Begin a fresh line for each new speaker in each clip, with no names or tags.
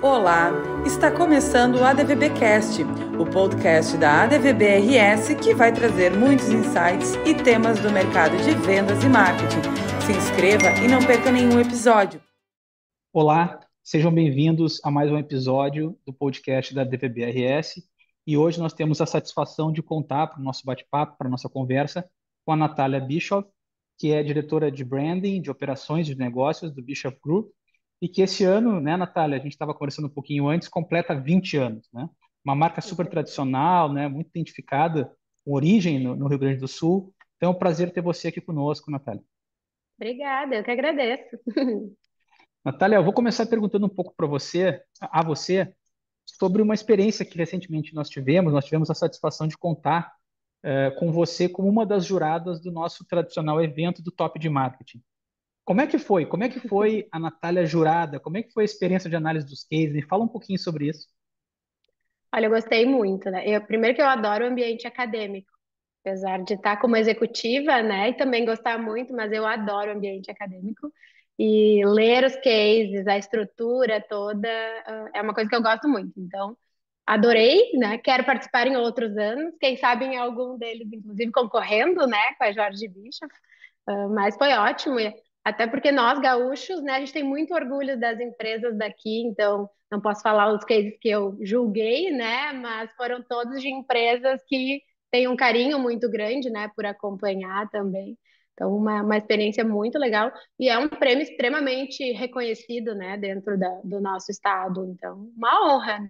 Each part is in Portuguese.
Olá, está começando o ADVBcast, o podcast da ADVBRS que vai trazer muitos insights e temas do mercado de vendas e marketing. Se inscreva e não perca nenhum episódio.
Olá, sejam bem-vindos a mais um episódio do podcast da DVBRS. E hoje nós temos a satisfação de contar para o nosso bate-papo, para a nossa conversa, com a Natália Bischoff, que é diretora de branding, de operações de negócios do Bischoff Group, e que esse ano, né, Natália, a gente estava conversando um pouquinho antes, completa 20 anos, né? Uma marca super tradicional, né, muito identificada, com origem no Rio Grande do Sul. Então é um prazer ter você aqui conosco, Natália.
Obrigada, eu que agradeço.
Natália, eu vou começar perguntando um pouco para você, a você, sobre uma experiência que recentemente nós tivemos. Nós tivemos a satisfação de contar com você como uma das juradas do nosso tradicional evento do Top de Marketing. Como é que foi? Como é que foi a Natália jurada? Como é que foi a experiência de análise dos cases? Me fala um pouquinho sobre isso.
Olha, eu gostei muito, né? Primeiro que eu adoro o ambiente acadêmico, apesar de estar como executiva, né? E também gostar muito, mas eu adoro o ambiente acadêmico. E ler os cases, a estrutura toda, é uma coisa que eu gosto muito. Então, adorei, né? Quero participar em outros anos, quem sabe em algum deles, inclusive concorrendo, né? Com a Jorge Bischoff. Mas foi ótimo, até porque nós, gaúchos, né, a gente tem muito orgulho das empresas daqui, então não posso falar os cases que eu julguei, né, mas foram todos de empresas que têm um carinho muito grande, né, por acompanhar também. Então, uma experiência muito legal e é um prêmio extremamente reconhecido, né, dentro do nosso estado. Então, uma honra, né?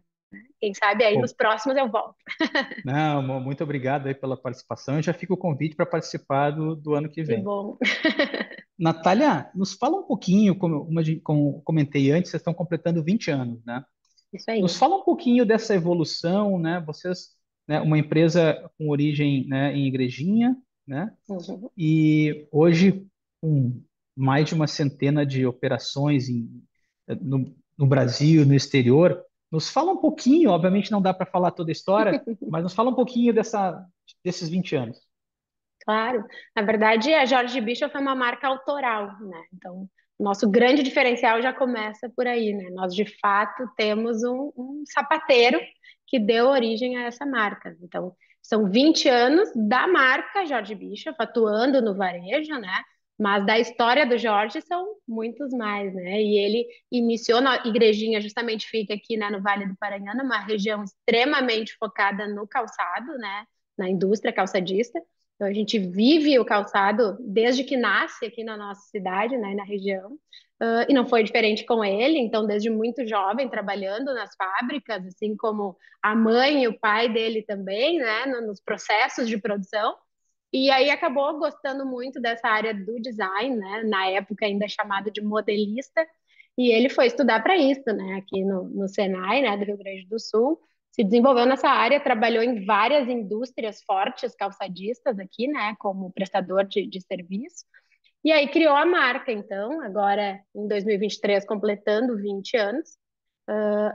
Quem sabe aí nos
Pô,
próximos eu volto.
não, muito obrigado aí pela participação. Já fica o convite para participar do ano que
Que
vem.
bom.
Natália, nos fala um pouquinho, como comentei antes, vocês estão completando 20 anos, né?
Isso
Nos
aí.
fala um pouquinho dessa evolução, né? Vocês, né, uma empresa com origem, né, em Igrejinha, né?
Uhum.
E hoje com mais de uma centena de operações no Brasil, no exterior. Nos fala um pouquinho, obviamente não dá para falar toda a história, mas nos fala um pouquinho desses 20 anos.
Claro, na verdade a Jorge Bischoff é uma marca autoral, né? Então, nosso grande diferencial já começa por aí, né? Nós de fato temos um sapateiro que deu origem a essa marca. Então, são 20 anos da marca Jorge Bischoff atuando no varejo, né? Mas da história do Jorge são muitos mais, né? E ele iniciou na Igrejinha, justamente fica aqui, né, no Vale do Paranhana, uma região extremamente focada no calçado, né? Na indústria calçadista. Então, a gente vive o calçado desde que nasce aqui na nossa cidade, né, na região. E não foi diferente com ele, então, desde muito jovem, trabalhando nas fábricas, assim como a mãe e o pai dele também, né, nos processos de produção. E aí acabou gostando muito dessa área do design, né, na época ainda chamado de modelista, e ele foi estudar para isso, né, aqui no Senai, né, do Rio Grande do Sul, se desenvolveu nessa área, trabalhou em várias indústrias fortes calçadistas aqui, né, como prestador de serviço, e aí criou a marca, então, agora em 2023, completando 20 anos,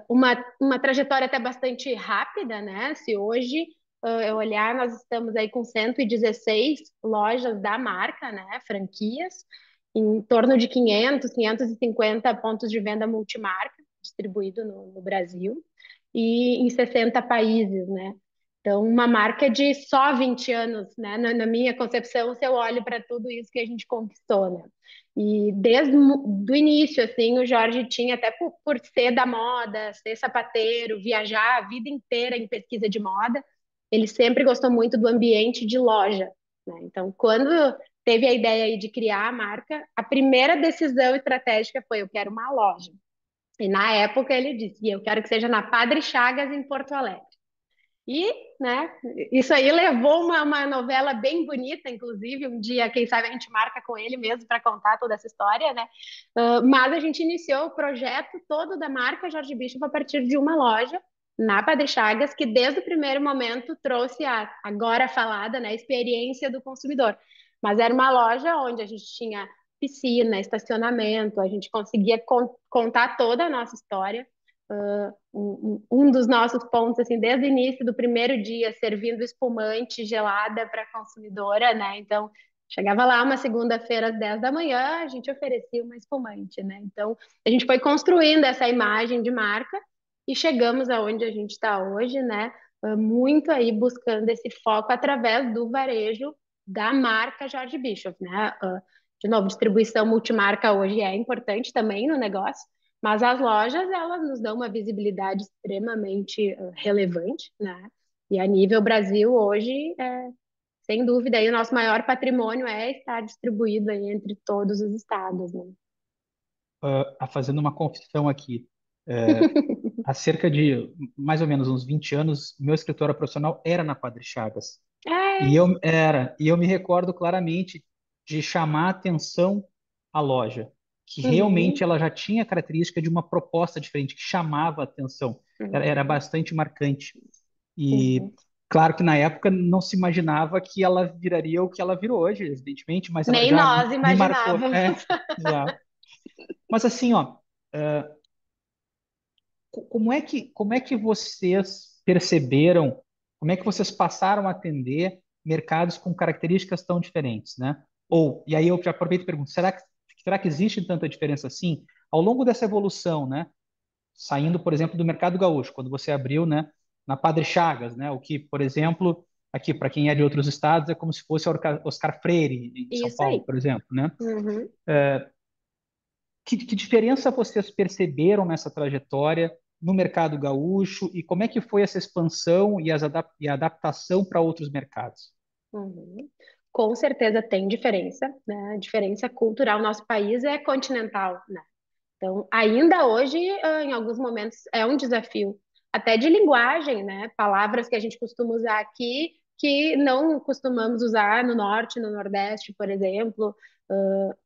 uma trajetória até bastante rápida, né, se hoje eu olhar, nós estamos aí com 116 lojas da marca, né, franquias, em torno de 500, 550 pontos de venda multimarca distribuído no Brasil e em 60 países, né? Então, uma marca de só 20 anos, né? Na minha concepção, se eu olho para tudo isso que a gente conquistou, né? E desde o início, assim, o Jorge tinha, até por ser da moda, ser sapateiro, viajar a vida inteira em pesquisa de moda, ele sempre gostou muito do ambiente de loja, né? Então, quando teve a ideia aí de criar a marca, a primeira decisão estratégica foi: eu quero uma loja. E na época ele disse: e eu quero que seja na Padre Chagas, em Porto Alegre. E, né, isso aí levou uma novela bem bonita, inclusive, um dia, quem sabe, a gente marca com ele mesmo para contar toda essa história, né? Mas a gente iniciou o projeto todo da marca Jorge Bischoff a partir de uma loja na Padre Chagas, que desde o primeiro momento trouxe a agora falada, né, experiência do consumidor. Mas era uma loja onde a gente tinha piscina, estacionamento, a gente conseguia contar toda a nossa história. Um dos nossos pontos, assim, desde o início do primeiro dia, servindo espumante gelada para a consumidora, né? Então, chegava lá uma segunda-feira às 10 da manhã, a gente oferecia uma espumante, né? Então, a gente foi construindo essa imagem de marca e chegamos aonde a gente está hoje, né? Muito aí buscando esse foco através do varejo da marca Jorge Bischoff, né? De novo, distribuição multimarca hoje é importante também no negócio, mas as lojas, elas nos dão uma visibilidade extremamente relevante, né? E a nível Brasil hoje, sem dúvida, aí o nosso maior patrimônio é estar distribuído aí entre todos os estados, né?
Fazendo uma confissão aqui. É, há cerca de mais ou menos uns 20 anos, meu escritório profissional era na Padre Chagas.
É,
E eu me recordo claramente de chamar a atenção à loja, que realmente
uhum,
ela já tinha a característica de uma proposta diferente, que chamava a atenção. Era
uhum,
bastante marcante. E
uhum.
claro que na época não se imaginava que ela viraria o que ela virou hoje, evidentemente, mas ela
Nem
já
nós
me marcou.
imaginávamos.
Exato. Mas assim, ó, como é que vocês perceberam, como é que vocês passaram a atender mercados com características tão diferentes, né? Ou, e aí eu já aproveito e pergunto, será que existe tanta diferença assim? Ao longo dessa evolução, né? Saindo, por exemplo, do mercado gaúcho, quando você abriu, né, na Padre Chagas, né? O que, por exemplo, aqui para quem é de outros estados é como se fosse Oscar Freire em São
Isso
Paulo,
aí.
por exemplo, né?
Uhum.
Que diferença vocês perceberam nessa trajetória no mercado gaúcho e como é que foi essa expansão e a adaptação para outros mercados?
Uhum. Com certeza tem diferença, né? A diferença cultural. Nosso país é continental, né? Então, ainda hoje, em alguns momentos, é um desafio, até de linguagem, né? Palavras que a gente costuma usar aqui, que não costumamos usar no norte, no nordeste, por exemplo.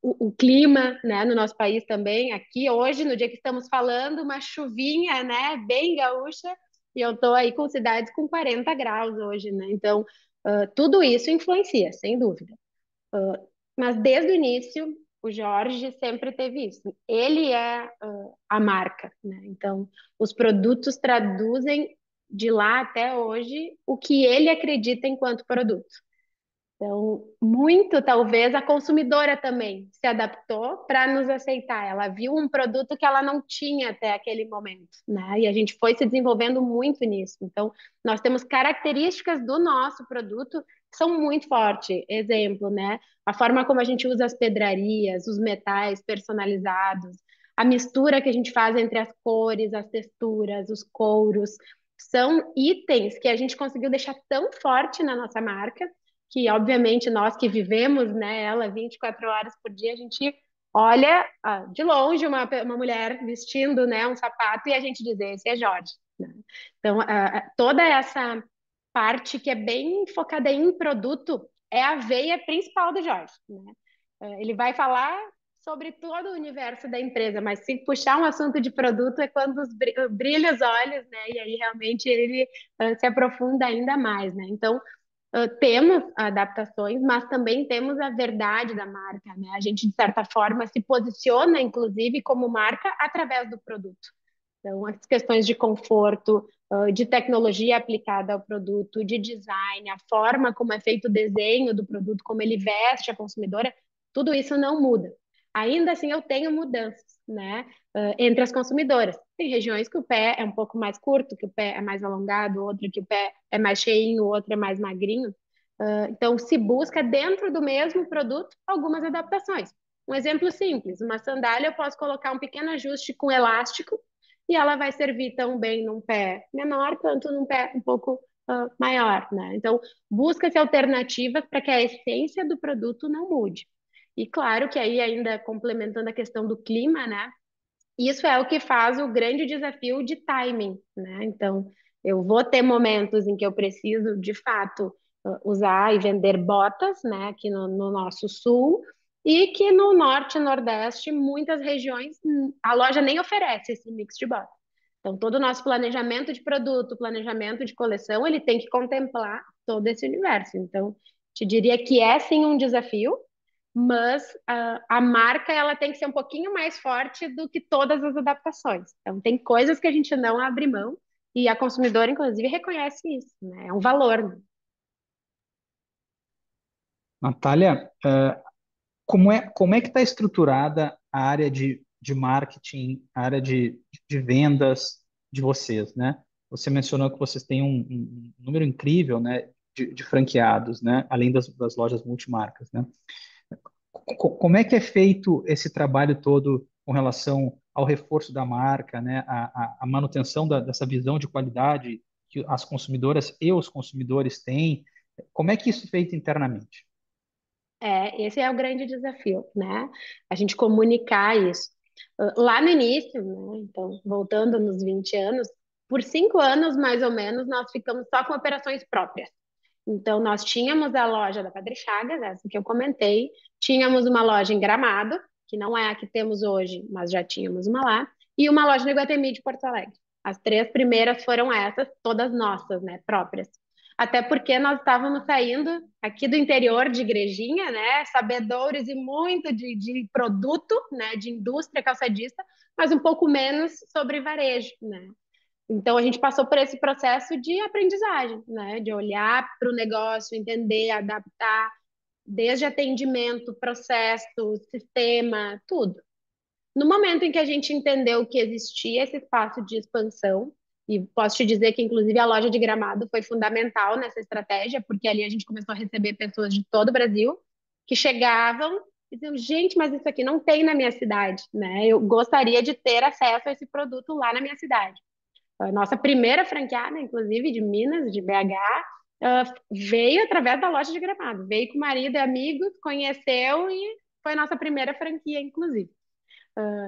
O clima, né, no nosso país também. Aqui, hoje, no dia que estamos falando, uma chuvinha, né, bem gaúcha, e eu estou aí com cidades com 40 graus hoje, né? Então, tudo isso influencia, sem dúvida. Mas desde o início, o Jorge sempre teve isso. Ele é a marca, né? Então, os produtos traduzem de lá até hoje o que ele acredita enquanto produto. Então, muito talvez a consumidora também se adaptou para nos aceitar. Ela viu um produto que ela não tinha até aquele momento, né? E a gente foi se desenvolvendo muito nisso. Então, nós temos características do nosso produto que são muito fortes. Exemplo, né? A forma como a gente usa as pedrarias, os metais personalizados, a mistura que a gente faz entre as cores, as texturas, os couros, são itens que a gente conseguiu deixar tão forte na nossa marca que obviamente nós que vivemos, né, ela 24 horas por dia, a gente olha de longe uma mulher vestindo, né, um sapato e a gente diz, esse é Jorge, né? Então, toda essa parte que é bem focada em produto é a veia principal do Jorge, né? Ele vai falar sobre todo o universo da empresa, mas se puxar um assunto de produto é quando brilha os olhos, né? E aí realmente ele se aprofunda ainda mais, né? Então, temos adaptações, mas também temos a verdade da marca, né? A gente, de certa forma, se posiciona, inclusive, como marca através do produto. Então, as questões de conforto, de tecnologia aplicada ao produto, de design, a forma como é feito o desenho do produto, como ele veste a consumidora, tudo isso não muda. Ainda assim, eu tenho mudanças, né, entre as consumidoras. Tem regiões que o pé é um pouco mais curto, que o pé é mais alongado, outra que o pé é mais cheinho, outra é mais magrinho. Então, se busca dentro do mesmo produto algumas adaptações. Um exemplo simples, uma sandália eu posso colocar um pequeno ajuste com elástico e ela vai servir tão bem num pé menor quanto num pé um pouco maior, né? Então, busca-se alternativas para que a essência do produto não mude. E claro que aí, ainda complementando a questão do clima, né? Isso é o que faz o grande desafio de timing, né? Então, eu vou ter momentos em que eu preciso, de fato, usar e vender botas, né, aqui no nosso sul, e que no norte e nordeste, muitas regiões, a loja nem oferece esse mix de botas. Então, todo o nosso planejamento de produto, planejamento de coleção, ele tem que contemplar todo esse universo. Então, te diria que é sim um desafio, mas a marca ela tem que ser um pouquinho mais forte do que todas as adaptações. Então, tem coisas que a gente não abre mão e a consumidora, inclusive, reconhece isso, né? É um valor. Né?
Natália, como é que está estruturada a área de marketing, a área de vendas? de vocês, né? Você mencionou que vocês têm um número incrível, né, de franqueados, né, além das lojas multimarcas, né? Como é que é feito esse trabalho todo com relação ao reforço da marca, né, a manutenção dessa visão de qualidade que as consumidoras e os consumidores têm? Como é que isso é feito internamente?
Esse é o grande desafio, né? A gente comunicar isso. Lá no início, né? Então, voltando nos 20 anos, por 5 anos, mais ou menos, nós ficamos só com operações próprias. Então, nós tínhamos a loja da Padre Chagas, essa que eu comentei, tínhamos uma loja em Gramado, que não é a que temos hoje, mas já tínhamos uma lá, e uma loja no Iguatemi de Porto Alegre. As três primeiras foram essas, todas nossas, né, próprias. Até porque nós estávamos saindo aqui do interior de Igrejinha, né, sabedores e muito de produto, né, de indústria calçadista, mas um pouco menos sobre varejo, né. Então, a gente passou por esse processo de aprendizagem, né? De olhar para o negócio, entender, adaptar, desde atendimento, processo, sistema, tudo. No momento em que a gente entendeu que existia esse espaço de expansão, e posso te dizer que, inclusive, a loja de Gramado foi fundamental nessa estratégia, porque ali a gente começou a receber pessoas de todo o Brasil que chegavam e diziam: gente, mas isso aqui não tem na minha cidade, né? Eu gostaria de ter acesso a esse produto lá na minha cidade. A nossa primeira franqueada, inclusive, de Minas, de BH, veio através da loja de Gramado. Veio com o marido e amigos, conheceu e foi a nossa primeira franquia, inclusive.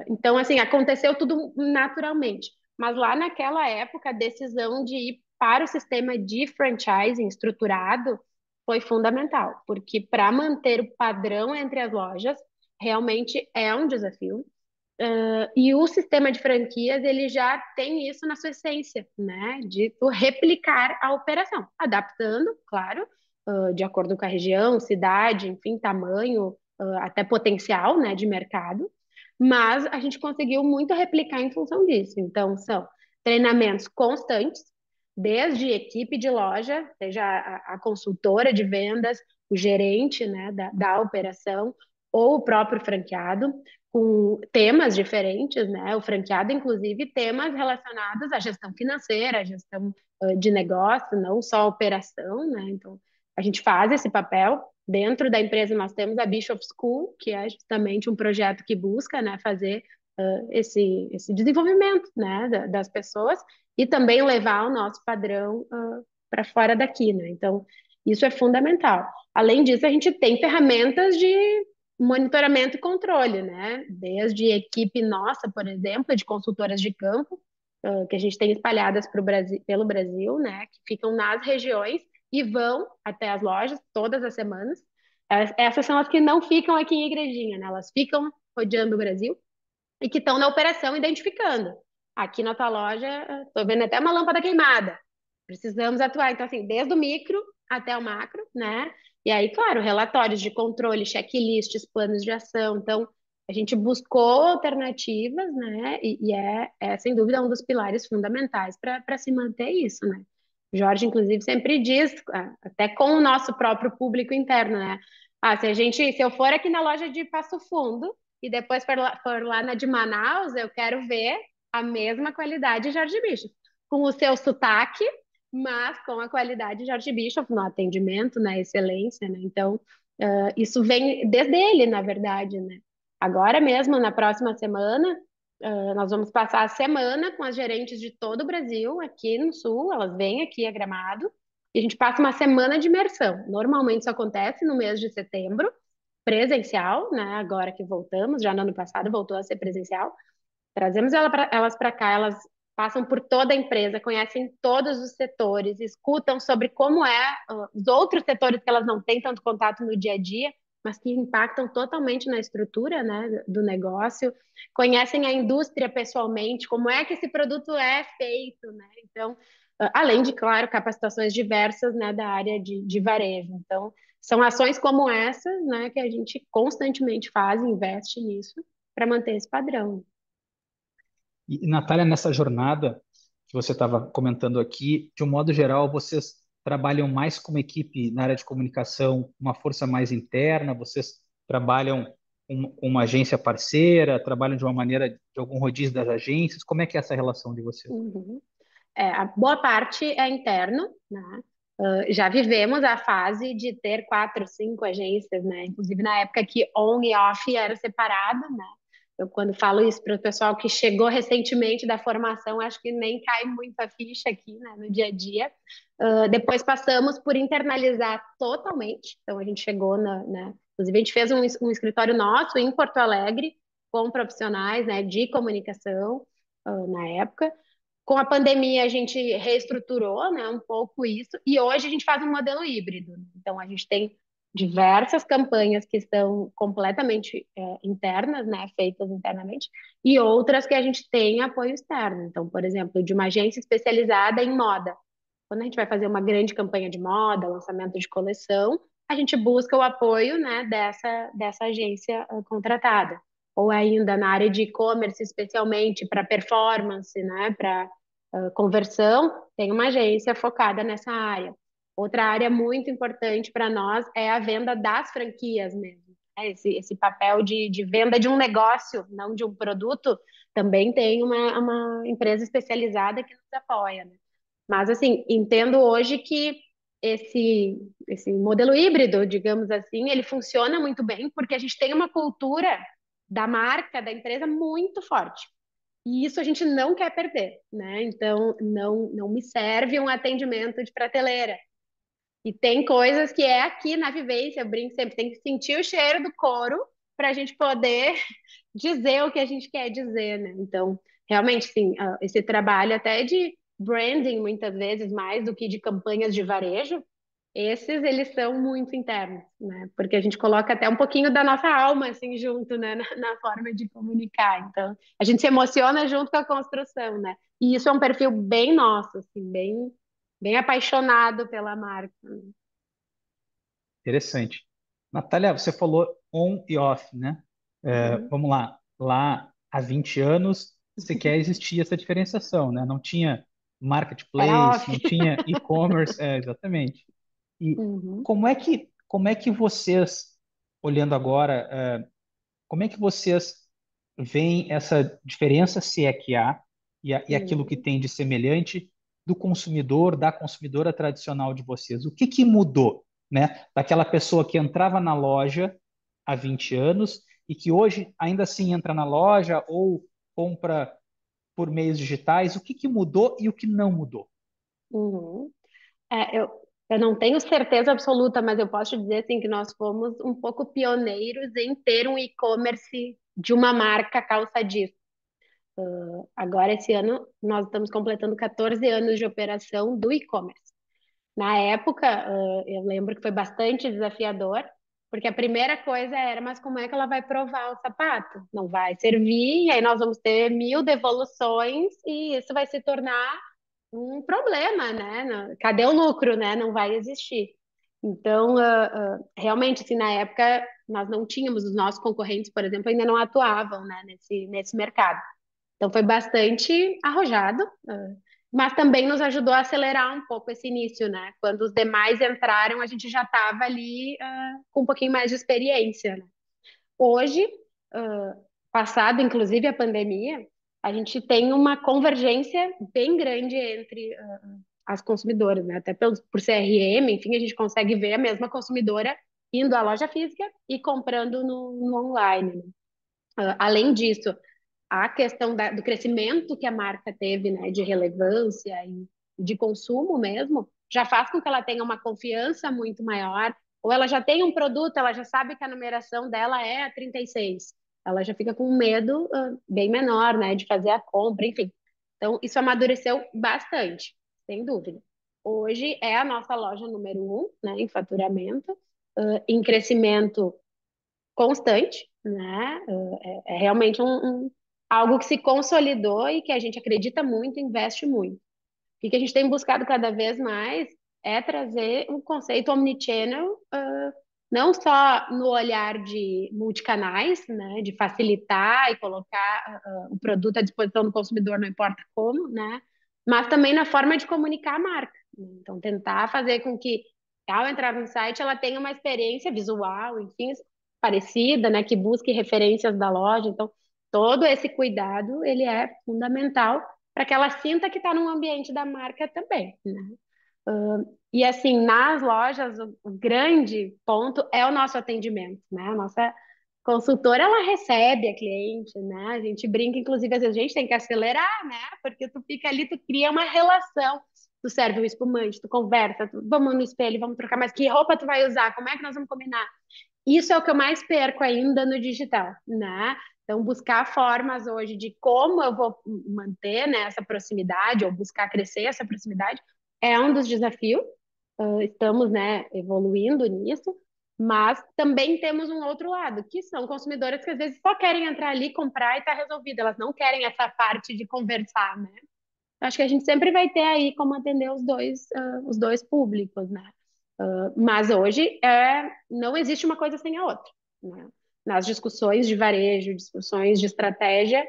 Então, assim, aconteceu tudo naturalmente. Mas lá naquela época, a decisão de ir para o sistema de franchising estruturado foi fundamental, porque para manter o padrão entre as lojas, realmente é um desafio. E o sistema de franquias, ele já tem isso na sua essência, né? De tu replicar a operação, adaptando, claro, de acordo com a região, cidade, enfim, tamanho, até potencial, né, de mercado. Mas a gente conseguiu muito replicar em função disso. Então, são treinamentos constantes, desde equipe de loja, seja a consultora de vendas, o gerente, né, da operação, ou o próprio franqueado, com temas diferentes, né? O franqueado, inclusive, temas relacionados à gestão financeira, à gestão de negócio, não só a operação, né? Então, a gente faz esse papel. Dentro da empresa, nós temos a Bishop School, que é justamente um projeto que busca, né, fazer esse desenvolvimento, né, das pessoas e também levar o nosso padrão para fora daqui, né? Então, isso é fundamental. Além disso, a gente tem ferramentas de monitoramento e controle, né? Desde equipe nossa, por exemplo, de consultoras de campo, que a gente tem espalhadas pelo Brasil, né? Que ficam nas regiões e vão até as lojas todas as semanas. Essas são as que não ficam aqui em Igrejinha, né? Elas ficam rodeando o Brasil e que estão na operação identificando. Aqui na tua loja, estou vendo até uma lâmpada queimada. Precisamos atuar. Então, assim, desde o micro até o macro, né? E aí, claro, relatórios de controle, checklists, planos de ação. Então, a gente buscou alternativas, né? E sem dúvida, um dos pilares fundamentais para se manter isso, né? Jorge, inclusive, sempre diz, até com o nosso próprio público interno, né? Se eu for aqui na loja de Passo Fundo e depois for lá na de Manaus, eu quero ver a mesma qualidade de Jorge Bicho, com o seu sotaque, mas com a qualidade de Jorge Bischoff no atendimento, na excelência, né? Então, isso vem desde ele, na verdade, né? Agora mesmo, na próxima semana, nós vamos passar a semana com as gerentes de todo o Brasil, aqui no Sul, elas vêm aqui a Gramado, e a gente passa uma semana de imersão. Normalmente isso acontece no mês de setembro, presencial, né? Agora que voltamos, já no ano passado voltou a ser presencial. Trazemos elas para cá, elas passam por toda a empresa, conhecem todos os setores, escutam sobre como os outros setores que elas não têm tanto contato no dia a dia, mas que impactam totalmente na estrutura, né, do negócio, conhecem a indústria pessoalmente, como é que esse produto é feito, né? Então, além de, claro, capacitações diversas, né, da área de varejo. Então, são ações como essa, né, que a gente constantemente faz, investe nisso para manter esse padrão.
E, Natália, nessa jornada que você estava comentando aqui, de um modo geral, vocês trabalham mais como equipe na área de comunicação, uma força mais interna, vocês trabalham com uma agência parceira? Trabalham de uma maneira, de algum rodízio das agências? Como é que é essa relação de vocês?
Uhum. A boa parte é interno, né? Já vivemos a fase de ter 4, 5 agências, né? Inclusive na época que on e off era separado, né? Eu quando falo isso para o pessoal que chegou recentemente da formação, acho que nem cai muito a ficha aqui, né, no dia a dia. Depois passamos por internalizar totalmente, então a gente chegou né? Inclusive a gente fez um escritório nosso em Porto Alegre com profissionais, né, de comunicação, na época. Com a pandemia, a gente reestruturou, né, um pouco isso, e hoje a gente faz um modelo híbrido. Então, a gente tem diversas campanhas que estão completamente internas, né, feitas internamente, e outras que a gente tem apoio externo. Então, por exemplo, de uma agência especializada em moda. Quando a gente vai fazer uma grande campanha de moda, lançamento de coleção, a gente busca o apoio, né, dessa agência contratada. Ou ainda na área de e-commerce, especialmente para performance, né, para conversão, tem uma agência focada nessa área. Outra área muito importante para nós é a venda das franquias mesmo. Né? Esse papel de venda de um negócio, não de um produto, também tem uma empresa especializada que nos apoia. Né? Mas, assim, entendo hoje que esse modelo híbrido, digamos assim, ele funciona muito bem porque a gente tem uma cultura da marca, da empresa muito forte. E isso a gente não quer perder, né? Então, não me serve um atendimento de prateleira. E tem coisas que é aqui na vivência, eu brinco sempre, tem que sentir o cheiro do couro para a gente poder dizer o que a gente quer dizer, né? Então, realmente, sim, esse trabalho até de branding, muitas vezes, mais do que de campanhas de varejo, esses, eles são muito internos, né? Porque a gente coloca até um pouquinho da nossa alma, assim, junto, né? Na forma de comunicar. Então, a gente se emociona junto com a construção, né? E isso é um perfil bem nosso, assim, bem apaixonado pela marca.
Interessante. Natália, você falou on e off, né?
Uhum.
Vamos lá. Lá há 20 anos, sequer existia essa diferenciação, né? Não tinha
Era
marketplace,
off.
não tinha e-commerce, exatamente. E
Uhum.
como é que vocês, olhando agora, como é que vocês veem essa diferença, se é que há, e aquilo que
Uhum.
tem de semelhante do consumidor, da consumidora tradicional de vocês? O que que mudou, né? Daquela pessoa que entrava na loja há 20 anos e que hoje ainda assim entra na loja ou compra por meios digitais, o que que mudou e o que não mudou?
Uhum. Eu não tenho certeza absoluta, mas eu posso te dizer assim, que nós fomos um pouco pioneiros em ter um e-commerce de uma marca calça jeans. Agora, esse ano, nós estamos completando 14 anos de operação do e-commerce. Na época, eu lembro que foi bastante desafiador, porque a primeira coisa era, mas como é que ela vai provar o sapato? Não vai servir, e aí nós vamos ter 1.000 devoluções e isso vai se tornar um problema, né? Cadê o lucro, né? Não vai existir. Então, realmente, assim, na época, nós não tínhamos, os nossos concorrentes, por exemplo, ainda não atuavam, né, nesse mercado. Então foi bastante arrojado, mas também nos ajudou a acelerar um pouco esse início, né? Quando os demais entraram, a gente já estava ali com um pouquinho mais de experiência, né? Hoje, ah, passado inclusive a pandemia, a gente tem uma convergência bem grande entre as consumidoras, né? Até por CRM, enfim, a gente consegue ver a mesma consumidora indo à loja física e comprando no online. Né? Além disso, a questão do crescimento que a marca teve, né, de relevância e de consumo mesmo, já faz com que ela tenha uma confiança muito maior, ou ela já tem um produto, ela já sabe que a numeração dela é a 36. Ela já fica com um medo bem menor, né, de fazer a compra, enfim. Então, isso amadureceu bastante, sem dúvida. Hoje é a nossa loja número um, né, em faturamento, em crescimento constante, né? É realmente algo que se consolidou e que a gente acredita muito, investe muito. O que a gente tem buscado cada vez mais é trazer um conceito omnichannel, não só no olhar de multicanais, né, de facilitar e colocar o produto à disposição do consumidor, não importa como, né, mas também na forma de comunicar a marca. Né? Então, tentar fazer com que, ao entrar no site, ela tenha uma experiência visual, enfim, parecida, né? Que busque referências da loja. Então, todo esse cuidado, ele é fundamental para que ela sinta que está num ambiente da marca também, né? E assim, nas lojas, o grande ponto é o nosso atendimento, né? A nossa consultora, ela recebe a cliente, né? A gente brinca, inclusive, às vezes a gente tem que acelerar, né? Porque tu fica ali, tu cria uma relação. Tu serve um espumante, tu conversa, vamos no espelho, vamos trocar, mas que roupa tu vai usar? Como é que nós vamos combinar? Isso é o que eu mais perco ainda no digital, né? Então, buscar formas hoje de como eu vou manter, né, essa proximidade ou buscar crescer essa proximidade é um dos desafios. Estamos, né, evoluindo nisso, mas também temos um outro lado, que são consumidoras que às vezes só querem entrar ali, comprar e tá resolvido. Elas não querem essa parte de conversar, né? Acho que a gente sempre vai ter aí como atender os dois públicos, né? Mas hoje não existe uma coisa sem a outra, né? Nas discussões de varejo, discussões de estratégia,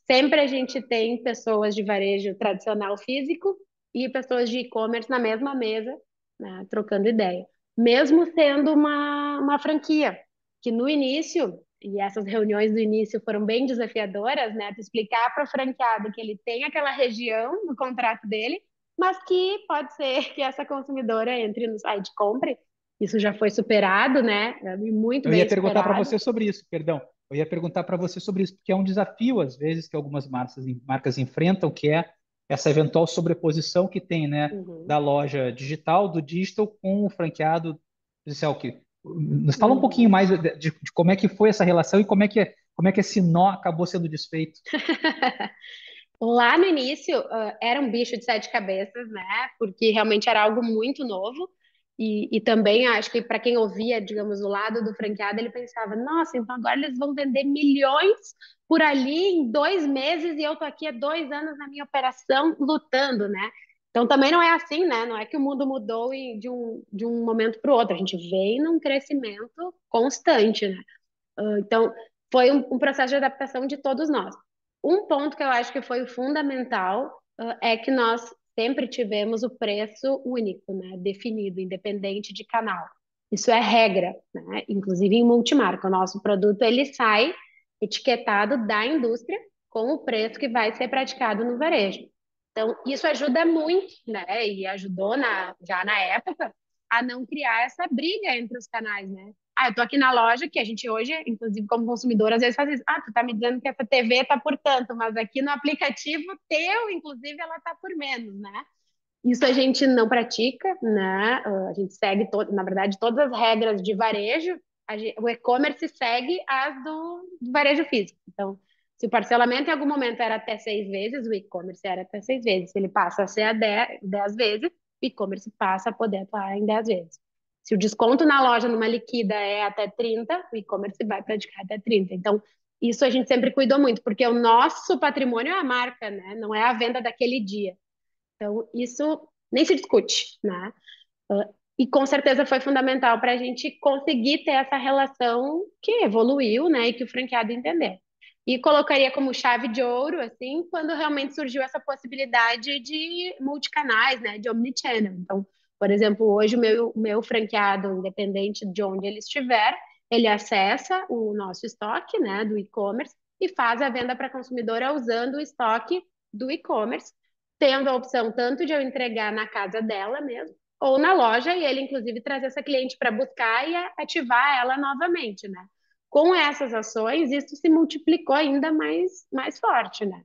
sempre a gente tem pessoas de varejo tradicional físico e pessoas de e-commerce na mesma mesa, né, trocando ideia. Mesmo sendo uma franquia, que no início, e essas reuniões do início foram bem desafiadoras, né? Tu explicar para o franqueado que ele tem aquela região no contrato dele, mas que pode ser que essa consumidora entre no site e compre. Isso já foi superado, né? Muito
Eu ia
bem
perguntar para
superado.
você sobre isso, perdão. Eu ia perguntar para você sobre isso, porque é um desafio, às vezes, que algumas marcas enfrentam, que é essa eventual sobreposição que tem, né,
Uhum,
da loja digital, do digital, com o franqueado presencial. Nos fala um pouquinho
uhum.
mais de como é que foi essa relação e como é que esse nó acabou sendo desfeito.
Lá no início, era um bicho de sete cabeças, né? Porque realmente era algo muito novo. E também acho que para quem ouvia, digamos, o lado do franqueado, ele pensava: nossa, então agora eles vão vender milhões por ali em 2 meses e eu tô aqui há 2 anos na minha operação lutando, né? Então também não é assim, né? Não é que o mundo mudou de um momento para o outro. A gente vem num crescimento constante, né? Então, foi um processo de adaptação de todos nós. Um ponto que eu acho que foi o fundamental, é que nós sempre tivemos o preço único, né, definido, independente de canal. Isso é regra, né? Inclusive em multimarca. O nosso produto ele sai etiquetado da indústria com o preço que vai ser praticado no varejo. Então, isso ajuda muito, né? E ajudou já na época a não criar essa briga entre os canais, né? Eu tô aqui na loja, que a gente hoje, inclusive como consumidor, às vezes faz isso. Tu tá me dizendo que essa TV tá por tanto, mas aqui no aplicativo teu, inclusive, ela tá por menos, né? Isso a gente não pratica, né? A gente segue, na verdade, todas as regras de varejo. O e-commerce segue as do varejo físico. Então, se o parcelamento em algum momento era até 6 vezes, o e-commerce era até 6 vezes. Se ele passa a ser a 10 vezes, o e-commerce passa a poder atuar em 10 vezes. Se o desconto na loja numa liquida é até 30, o e-commerce vai praticar até 30. Então, isso a gente sempre cuidou muito, porque o nosso patrimônio é a marca, né? Não é a venda daquele dia. Então, isso nem se discute, né? E com certeza foi fundamental para a gente conseguir ter essa relação que evoluiu, né? E que o franqueado entendeu. E colocaria como chave de ouro, assim, quando realmente surgiu essa possibilidade de multicanais, né? De omnichannel. Então, por exemplo, hoje o meu franqueado, independente de onde ele estiver, ele acessa o nosso estoque, né? Do e-commerce e faz a venda para a consumidora usando o estoque do e-commerce, tendo a opção tanto de eu entregar na casa dela mesmo, ou na loja, e ele, inclusive, trazer essa cliente para buscar e ativar ela novamente, né? Com essas ações, isso se multiplicou ainda mais forte, né?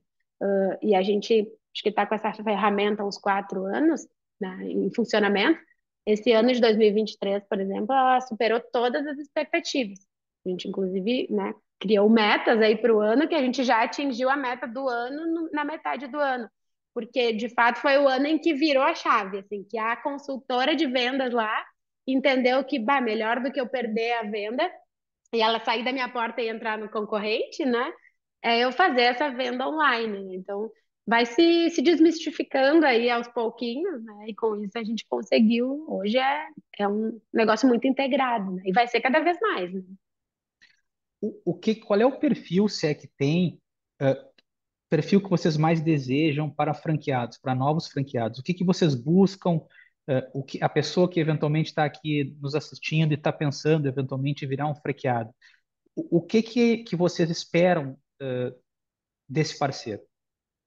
E a gente, acho que está com essa ferramenta há uns 4 anos, né, em funcionamento. Esse ano de 2023, por exemplo, ela superou todas as expectativas. A gente, inclusive, né, criou metas aí para o ano, que a gente já atingiu a meta do ano na metade do ano, porque de fato foi o ano em que virou a chave, assim, que a consultora de vendas lá entendeu que, bah, melhor do que eu perder a venda e ela sair da minha porta e entrar no concorrente, né? É eu fazer essa venda online, né? Então, vai se desmistificando aí aos pouquinhos, né? E com isso a gente conseguiu. Hoje é um negócio muito integrado, né? E vai ser cada vez mais, né?
Qual é o perfil, se é que tem, perfil que vocês mais desejam para franqueados, para novos franqueados? O que vocês buscam? O que a pessoa que eventualmente está aqui nos assistindo e está pensando eventualmente em virar um franqueado? o que vocês esperam desse parceiro?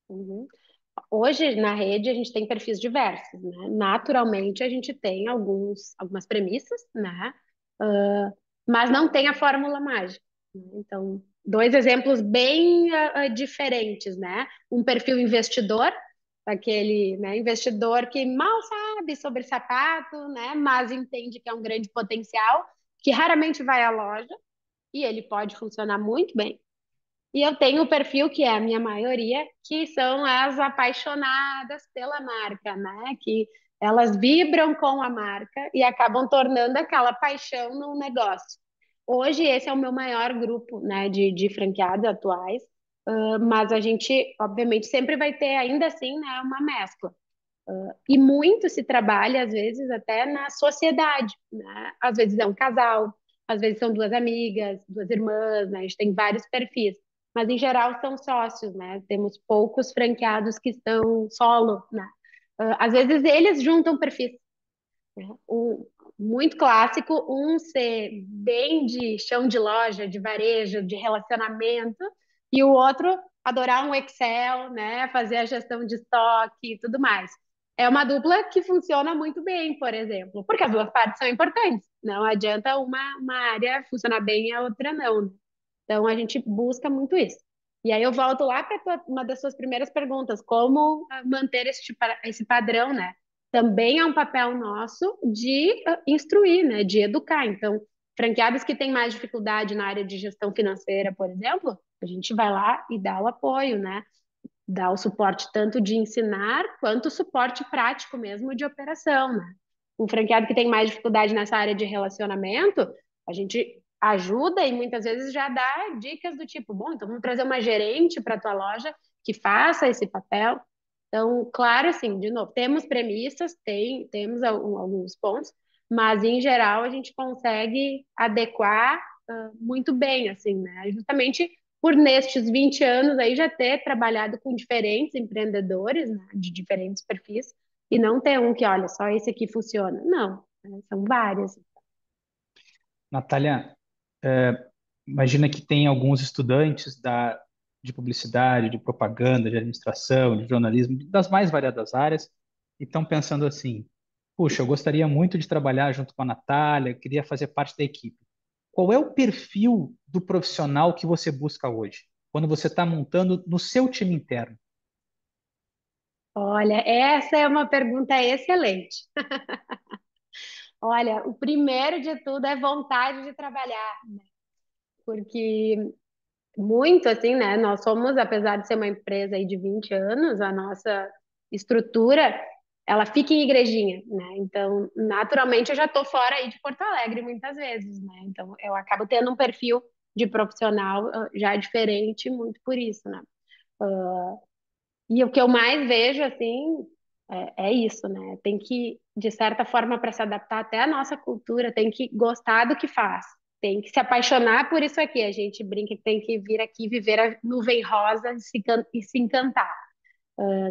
Uhum. Hoje, na rede, a gente tem perfis diversos, né? Naturalmente, a gente tem algumas premissas, né? Ah, mas não tem a fórmula mágica, né? Então, dois exemplos bem diferentes, né? Um perfil investidor, aquele, né, investidor que mal sabe sobre sapato, né? Mas entende que é um grande potencial, que raramente vai à loja, e ele pode funcionar muito bem. E eu tenho o perfil, que é a minha maioria, que são as apaixonadas pela marca, né? Que elas vibram com a marca e acabam tornando aquela paixão num negócio. Hoje, esse é o meu maior grupo, né, de franqueados atuais, mas a gente, obviamente, sempre vai ter, ainda assim, né, uma mescla. E muito se trabalha, às vezes, até na sociedade, né? Às vezes é um casal, às vezes são duas amigas, duas irmãs, né? A gente tem vários perfis, mas em geral são sócios, né? Temos poucos franqueados que estão solo, né? Às vezes eles juntam perfis, né? Muito clássico, um ser bem de chão de loja, de varejo, de relacionamento, e o outro adorar um Excel, né? Fazer a gestão de estoque e tudo mais. É uma dupla que funciona muito bem, por exemplo, porque as duas partes são importantes. Não adianta uma área funcionar bem e a outra não, né? Então a gente busca muito isso. E aí eu volto lá para uma das suas primeiras perguntas, como manter esse padrão, né? Também é um papel nosso de instruir, né? De educar. Então, franqueados que têm mais dificuldade na área de gestão financeira, por exemplo, a gente vai lá e dá o apoio, né? Dá o suporte tanto de ensinar quanto o suporte prático mesmo de operação, né? Um franqueado que tem mais dificuldade nessa área de relacionamento, a gente ajuda e muitas vezes já dá dicas do tipo, bom, então vamos trazer uma gerente para a tua loja que faça esse papel. Então, claro, assim, de novo, temos premissas, temos alguns pontos, mas em geral a gente consegue adequar muito bem, assim, né? Justamente por nestes 20 anos aí já ter trabalhado com diferentes empreendedores, né, de diferentes perfis, e não ter um que, olha, só esse aqui funciona. Não, né, são vários.
Natália, imagina que tem alguns estudantes de publicidade, de propaganda, de administração, de jornalismo, das mais variadas áreas, e estão pensando assim: puxa, eu gostaria muito de trabalhar junto com a Natália, queria fazer parte da equipe. Qual é o perfil do profissional que você busca hoje, quando você está montando no seu time interno?
Olha, essa é uma pergunta excelente. Olha, o primeiro de tudo é vontade de trabalhar, porque muito assim, né? Nós somos, apesar de ser uma empresa aí de 20 anos, a nossa estrutura, ela fica em Igrejinha, né? Então, naturalmente, eu já estou fora aí de Porto Alegre muitas vezes, né? Então, eu acabo tendo um perfil de profissional já diferente muito por isso, né? E o que eu mais vejo, assim, é isso, né? Tem que, de certa forma, para se adaptar até à nossa cultura, tem que gostar do que faz. Tem que se apaixonar por isso aqui. A gente brinca que tem que vir aqui viver a nuvem rosa e se encantar.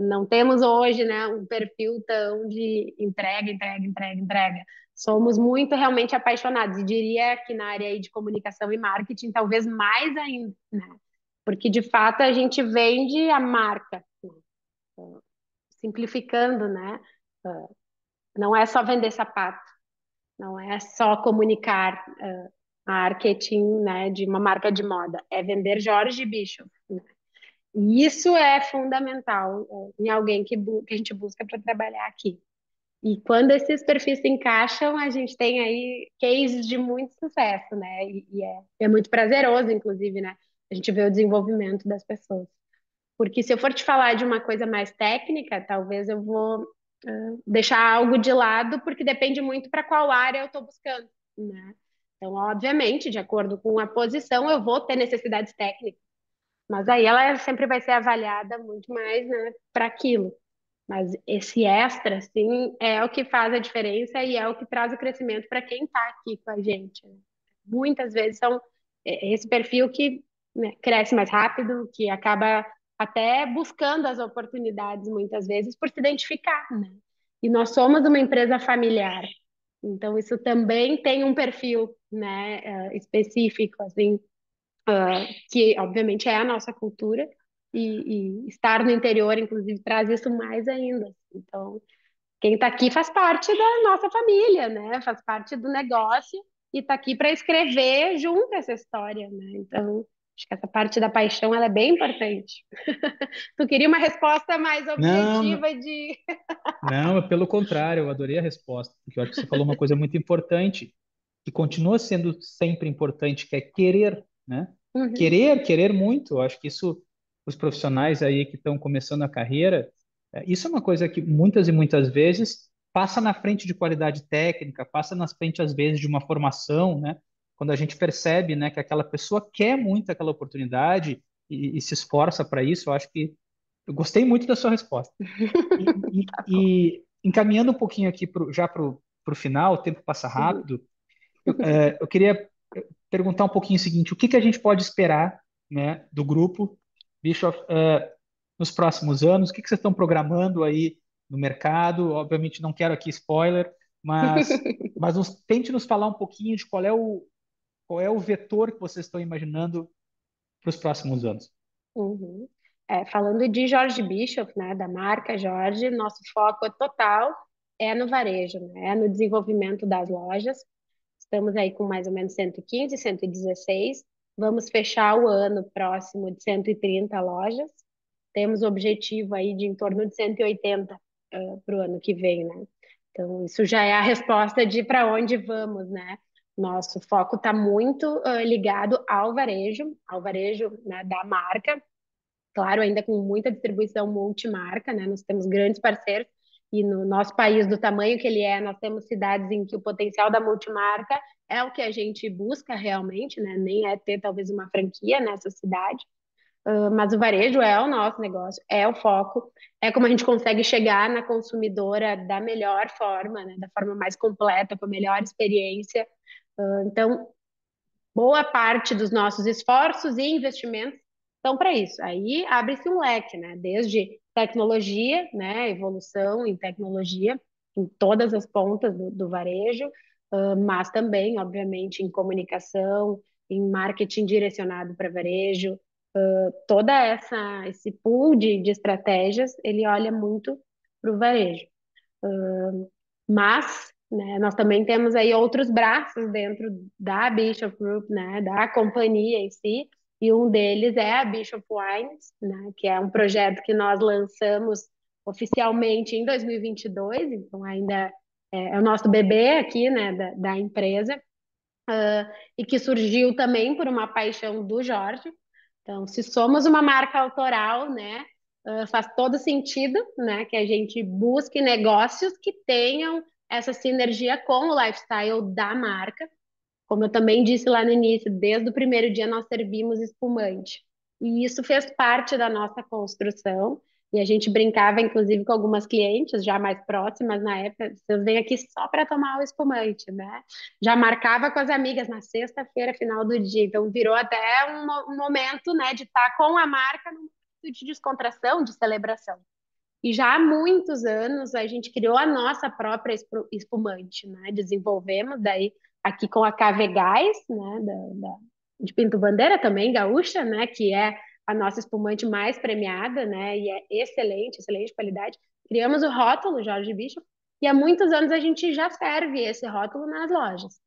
Não temos hoje, né, um perfil tão de entrega, entrega, entrega, entrega. Somos muito realmente apaixonados. E diria que na área aí de comunicação e marketing, talvez mais ainda, né? Porque, de fato, a gente vende a marca, né? Simplificando, né? Não é só vender sapato, não é só comunicar marketing, né, de uma marca de moda, é vender Jorge Bischoff, né? E isso é fundamental em alguém que a gente busca para trabalhar aqui. E quando esses perfis se encaixam, a gente tem aí cases de muito sucesso, né? É muito prazeroso, inclusive, né? A gente vê o desenvolvimento das pessoas. Porque se eu for te falar de uma coisa mais técnica, talvez eu vou deixar algo de lado, porque depende muito para qual área eu estou buscando, né? Então, obviamente, de acordo com a posição, eu vou ter necessidades técnicas, mas aí ela sempre vai ser avaliada muito mais, né, para aquilo. Mas esse extra, assim, é o que faz a diferença e é o que traz o crescimento para quem está aqui com a gente, né? Muitas vezes são esse perfil que, né, cresce mais rápido, que acaba até buscando as oportunidades muitas vezes por se identificar, né? E nós somos uma empresa familiar, então isso também tem um perfil, né, específico, assim. que obviamente é a nossa cultura, e estar no interior, inclusive, traz isso mais ainda. Então, quem está aqui faz parte da nossa família, né? Faz parte do negócio e está aqui para escrever junto essa história, né? Então, acho que essa parte da paixão ela é bem importante. Tu queria uma resposta mais
Não,
objetiva de.
não, é pelo contrário, eu adorei a resposta, porque eu acho que você falou uma coisa muito importante, que continua sendo sempre importante, que é querer, né?
Uhum,
Querer muito. Eu acho que isso, os profissionais aí que estão começando a carreira, isso é uma coisa que muitas e muitas vezes passa na frente de qualidade técnica, passa na frente, às vezes, de uma formação, né? Quando a gente percebe, né, que aquela pessoa quer muito aquela oportunidade e se esforça para isso, eu acho que eu gostei muito da sua resposta.
tá bom.
E encaminhando um pouquinho aqui já para o final, o tempo passa
Uhum.
rápido, eu queria perguntar um pouquinho o seguinte: o que que a gente pode esperar, né, do grupo Bischoff nos próximos anos? O que que vocês estão programando aí no mercado? Obviamente não quero aqui spoiler, mas tente nos falar um pouquinho de qual é o vetor que vocês estão imaginando para os próximos anos.
Uhum. Falando de Jorge Bischoff, né, da marca Jorge, nosso foco total é no varejo, né, é no desenvolvimento das lojas. Estamos aí com mais ou menos 115, 116. Vamos fechar o ano próximo de 130 lojas. Temos o objetivo aí de em torno de 180 para o ano que vem, né? Então, isso já é a resposta de para onde vamos, né? Nosso foco está muito ligado ao varejo, né, da marca. Claro, ainda com muita distribuição multimarca, né? Nós temos grandes parceiros e no nosso país, do tamanho que ele é, nós temos cidades em que o potencial da multimarca é o que a gente busca realmente, né? Nem é ter talvez uma franquia nessa cidade, mas o varejo é o nosso negócio, é o foco, é como a gente consegue chegar na consumidora da melhor forma, né? Da forma mais completa, com a melhor experiência. Então, boa parte dos nossos esforços e investimentos estão para isso. Aí abre-se um leque, né? Desde tecnologia, né? Evolução em tecnologia, em todas as pontas do varejo, mas também, obviamente, em comunicação, em marketing direcionado para varejo, toda esse pool de estratégias, ele olha muito para o varejo. Mas, né, nós também temos aí outros braços dentro da Bishop Group, né, da companhia em si, e um deles é a Bishop Wines, né, que é um projeto que nós lançamos oficialmente em 2022, então ainda é o nosso bebê aqui, né, da empresa, e que surgiu também por uma paixão do Jorge. Então, se somos uma marca autoral, né, faz todo sentido, né, que a gente busque negócios que tenham essa sinergia com o lifestyle da marca. Como eu também disse lá no início, desde o primeiro dia nós servimos espumante. E isso fez parte da nossa construção. E a gente brincava, inclusive, com algumas clientes já mais próximas na época, vocês vêm aqui só para tomar o espumante, né? Já marcava com as amigas na sexta-feira, final do dia. Então, virou até um momento, né, de estar com a marca num momento de descontração, de celebração. E já há muitos anos a gente criou a nossa própria espumante, né? Desenvolvemos daí aqui com a KV Gás, né? De Pinto Bandeira também, gaúcha, né? Que é a nossa espumante mais premiada, né? E é excelente, excelente qualidade. Criamos o rótulo Jorge Bicho e há muitos anos a gente já serve esse rótulo nas lojas.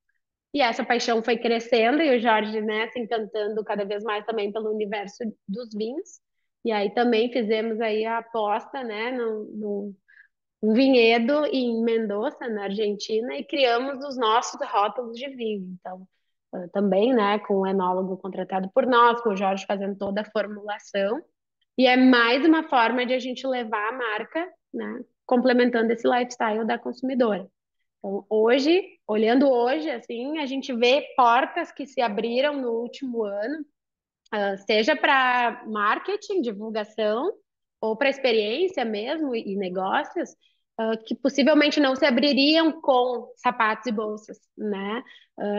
E essa paixão foi crescendo e o Jorge, né, se encantando cada vez mais também pelo universo dos vinhos. E aí também fizemos aí a aposta, né, num vinhedo em Mendoza, na Argentina, e criamos os nossos rótulos de vinho. Então, também, né, com o enólogo contratado por nós, com o Jorge fazendo toda a formulação. E é mais uma forma de a gente levar a marca, né, complementando esse lifestyle da consumidora. Então, hoje, olhando hoje, assim, a gente vê portas que se abriram no último ano, seja para marketing, divulgação, ou para experiência mesmo e negócios, que possivelmente não se abririam com sapatos e bolsas, né?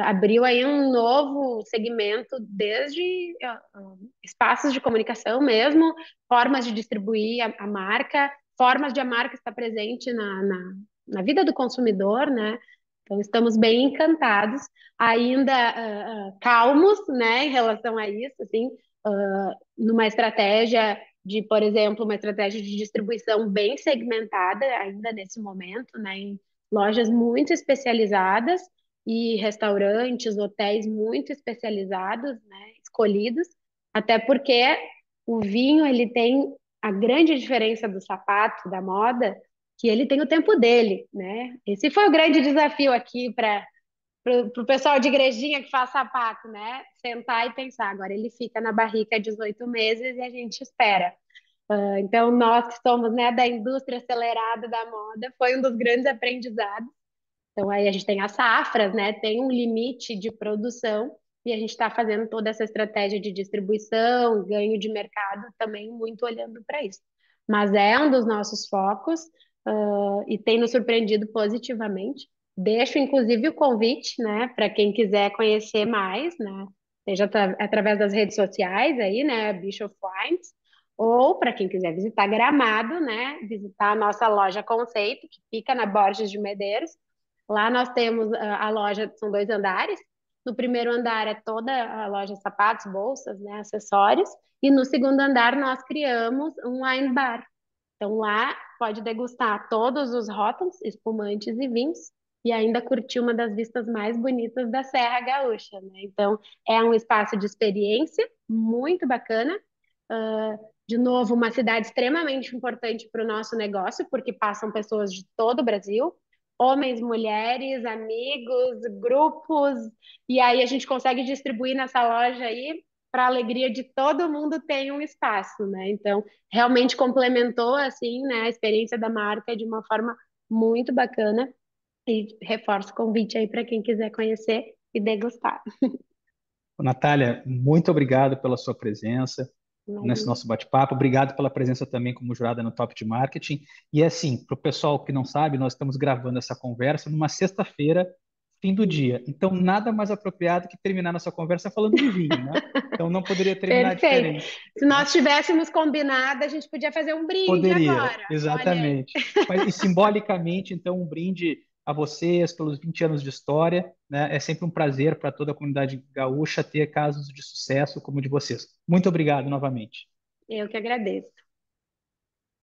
Abriu aí um novo segmento, desde espaços de comunicação mesmo, formas de distribuir a marca, formas de a marca estar presente na vida do consumidor, né? Então, estamos bem encantados, ainda calmos, né, em relação a isso, assim, numa estratégia de, por exemplo, uma estratégia de distribuição bem segmentada ainda nesse momento, né, em lojas muito especializadas e restaurantes, hotéis muito especializados, né, escolhidos, até porque o vinho ele tem a grande diferença do sapato, da moda, que ele tem o tempo dele, né? Esse foi o grande desafio aqui para o pessoal de igrejinha que faz sapato, né? Sentar e pensar. Agora ele fica na barrica 18 meses e a gente espera. Então, nós que somos, né, da indústria acelerada da moda, foi um dos grandes aprendizados. Então, aí a gente tem as safras, né? Tem um limite de produção e a gente está fazendo toda essa estratégia de distribuição, ganho de mercado, também muito olhando para isso. Mas é um dos nossos focos, e tem nos surpreendido positivamente. Deixo, inclusive, o convite, né, para quem quiser conhecer mais, né, seja através das redes sociais aí, né, Bishop Wines, ou para quem quiser visitar Gramado, né, visitar a nossa loja Conceito, que fica na Borges de Medeiros. Lá nós temos a loja, são 2 andares. No primeiro andar é toda a loja sapatos, bolsas, né, acessórios. E no segundo andar nós criamos um wine bar. Então lá pode degustar todos os rótulos, espumantes e vinhos e ainda curtir uma das vistas mais bonitas da Serra Gaúcha, né? Então é um espaço de experiência muito bacana. De novo, uma cidade extremamente importante para o nosso negócio, porque passam pessoas de todo o Brasil, homens, mulheres, amigos, grupos, e aí a gente consegue distribuir nessa loja aí para a alegria de todo mundo tem um espaço, né? Então, realmente complementou assim, né, a experiência da marca de uma forma muito bacana e reforço o convite aí para quem quiser conhecer e degustar.
Natália, muito obrigado pela sua presença nesse
Imagina.
nosso bate-papo. Obrigado pela presença também como jurada no Top de Marketing. E assim, para o pessoal que não sabe, nós estamos gravando essa conversa numa sexta-feira, fim do dia. Então, nada mais apropriado que terminar nossa conversa falando de vinho, né? Então, não poderia terminar
Perfeito.
diferente,
Se
né?
nós tivéssemos combinado, a gente podia fazer um brinde
Poderia,
agora. Olha aí.
exatamente. Mas, e simbolicamente, então, um brinde a vocês pelos 20 anos de história, né? É sempre um prazer para toda a comunidade gaúcha ter casos de sucesso como o de vocês. Muito obrigado novamente.
Eu que agradeço.